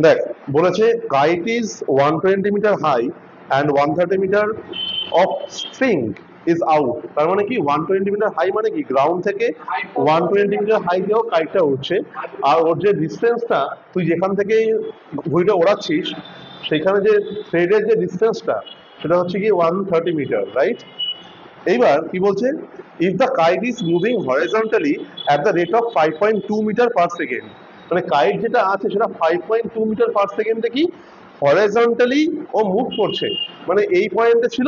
দেখ বলেছে kite is 120 metre high and 130 metre of string is out. তার মানে কি 120 মিটার হাই মানে কি গ্রাউন্ড থেকে 120 মিটার হাই দিয়েও কাইটটা উঠছে, আর ওর যে ডিস্টেন্সটা তুই যেখান থেকে ঘুড়িটা ওড়াচ্ছিস সেখানে যে থ্রেডের যে ডিস্টেন্সটা সেটা হচ্ছে কি 130 মিটার, রাইট? এইবার কি বলছে, if the kite is moving horizontally at the rate of 5.2 metre per second, মানে কাইট যেটা আছে সেটা 5.2 মিটার পার সেকেন্ডে কি হরিজন্টালি ও মুভ করছে, মানে এই পয়েন্টে ছিল,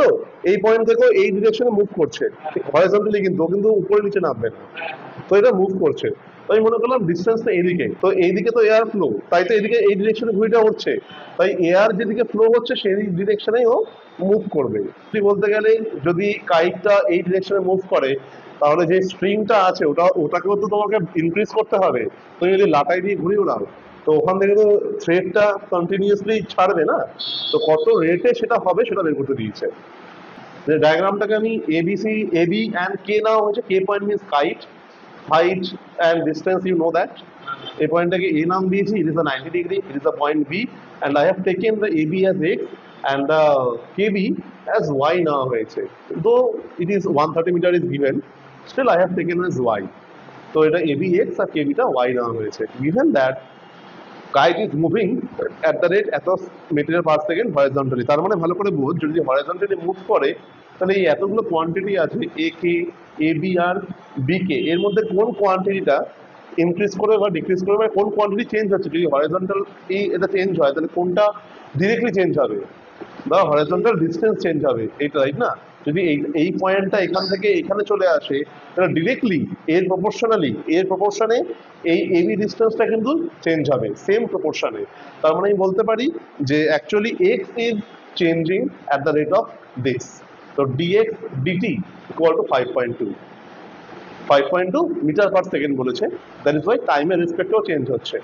এই পয়েন্ট থেকেও এই ডিরেকশনে মুভ করছে হরিজন্টালি, কিন্তু ও কিন্তু উপরে নিচে নামবে না, তো এটা মুভ করছে। তো আমি মনে করলাম ডিস্টেন্সটা এইদিকে, তো এইদিকে তো এয়ার ফ্লো, তাই তো এদিকে এই ডিরেকশনে ঘুড়িটা উঠছে, তাই এয়ার যেদিকে ফ্লো হচ্ছে সেই ডিরেকশনেই ও মুভ করবে। তুই বলতে গেলে যদি কাইটটা এই ডিরেকশনে মুভ করে তাহলে যে স্ট্রিংটা আছে ওটাকেও তো তোমাকে ইনক্রিজ করতে হবে। তুমি যদি লাটাই দিয়ে ঘুরে উড়াও তো ওখান থেকে তো থ্রেডটা কন্টিনিউয়াসলি ছাড়বে না, তো কত রেটে সেটা হবে সেটা বের করতে দিয়েছে। ডায়াগ্রামটাকে আমি এবিসি এবি অ্যান্ড কে নেওয়া হয়েছে। K point means kite, height and distance, you know that. A point টাকে a নাম দিয়েছি, it is a 90 degree, it is a point b, and I have taken the ab as x and the kb as y নেওয়া হয়েছে। Though it is 130 meter is given, still I have taken as y, তো এটা ab x আর kb টা y নেওয়া হয়েছে। Given that kite is moving at the rate এত metre per second horizontally, তার মানে ভালো করে বোঝ, যদি হরিজন্টালি মুভ করে তাহলে এই এতগুলো কোয়ান্টিটি আছে এ কে এ বি আর বি কে, এর মধ্যে কোন কোয়ান্টিটিটা ইনক্রিজ করবে বা ডিক্রিজ করবে, মানে কোন কোয়ান্টিটি চেঞ্জ হচ্ছে। যদি হরিজন্টাল এটা চেঞ্জ হয় তাহলে কোনটা ডিরেক্টলি চেঞ্জ হবে, বা হরিজন্টাল ডিস্টেন্স চেঞ্জ হবে, এটা রাইট না? যদি এই পয়েন্টটা এখান থেকে এখানে চলে আসে তাহলে ডিরেক্টলি এর প্রপোর্শনে এই এবি ডিস্টেন্সটা কিন্তু চেঞ্জ হবে সেম প্রপোর্শনে। তার মানে আমি বলতে পারি যে actually x is changing at the rate of this, তো dx dt equal to 5.2 metre per second বলেছে, দ্যাট ইজ ওয়াই টাইমের রেসপেক্টেও চেঞ্জ হচ্ছে।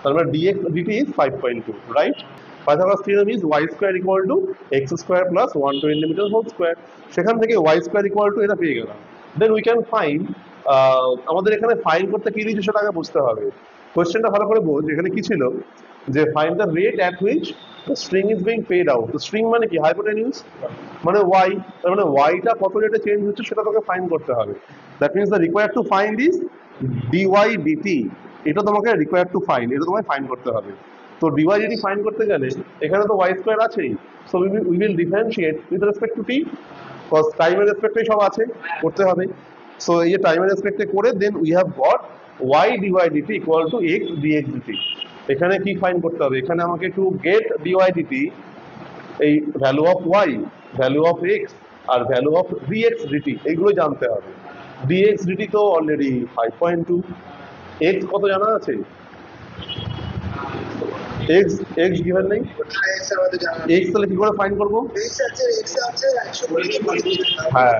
তার মানে dx dt is 5.2, right? Pythagoras theorem is y square equal to x square plus 120 meter whole square, সেখান থেকে y square equal to এটা পেয়ে গেলাম। Then we can find, আমাদের এখানে ফাইন্ড করতে কি দিয়েছে সেটা আগে বুঝতে হবে। কোয়েশ্চেনটা ভালো করে বোঝ, এখানে কি ছিল যে find the rate at which the string is being paid out. তো স্ট্রিং মানে কি হাইপোটেনিউস, মানে y, তার মানে yটা কত রেটে চেঞ্জ হচ্ছে সেটা তোকে ফাইন্ড করতে হবে। That means the required to find is dy dt, এটা তোমাকে রিকোয়ার্ড টু ফাইন্ড, এটা তোমায় ফাইন্ড করতে হবে। তো ডিওয়াই ডিটি ফাইন্ড করতে গেলে এখানে তো ওয়াই স্কোয়ার আছেই, so we will differentiate with respect to t, cause টাইমের রেসপেক্টে সব আছে, করতে হবে। সো এই যে টাইমের রেসপেক্টে করে then we have got Y dy dt equal to X dx dt. এখানে কি ফাইন্ড করতে হবে, এখানে আমাকে টু গেট ডিওয়াই ডিটি এই value of Y, value of X আর ভ্যালু অফ ডিএক্স ডিটি এইগুলো জানতে হবে। ডিএক্স ডিটি তো অলরেডি 5.2, এক্স কত জানা আছে? এক্স এক্স গিভেন নেই, এক্স তাহলে কি করে ফাইন্ড করবো? হ্যাঁ,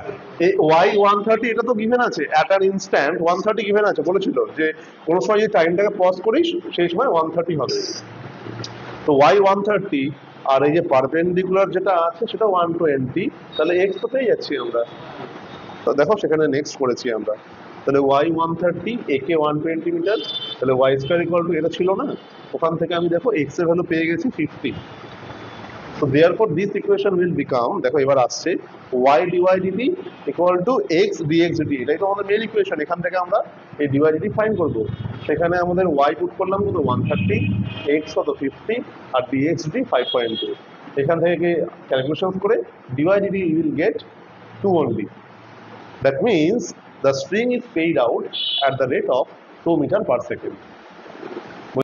ওয়াই 130 এটা তো গিভেন আছে, অ্যাট অ্যান ইনস্ট্যান্ট 130 গিভেন আছে, বলেছিল যে কোনো সময় যদি টাইমটাকে পজ করিস সেই সময় 130 হবে। তো ওয়াই 130 আর এই যে পারপেন্ডিকুলার যেটা আছে সেটা 120, তাহলে এক্স তো পেয়ে যাচ্ছি আমরা। তো দেখো সেখানে নেক্সট করেছি আমরা, তাহলে ওয়াই 130 একে 120 মিটার, তাহলে ওয়াই স্কোয়ার ইকুয়াল টু এটা ছিল না, ওখান থেকে আমি দেখো এক্স এর ভ্যালু পেয়ে গেছি 50। So therefore this equation will become, দেখো এবার আসছে y dy dt equal to x dx dt, এটাই তো আমাদের মেইন ইকুয়েশন। এখান থেকে আমরা এই dy dt ফাইন্ড করব, সেখানে আমাদের y পুট করলাম কত 130, x কত 50 আর dx dt 5.2, এখান থেকে ক্যালকুলেশন করে dy dt you will get 2 only. That means the string is paid out at the rate of 2 meter per second.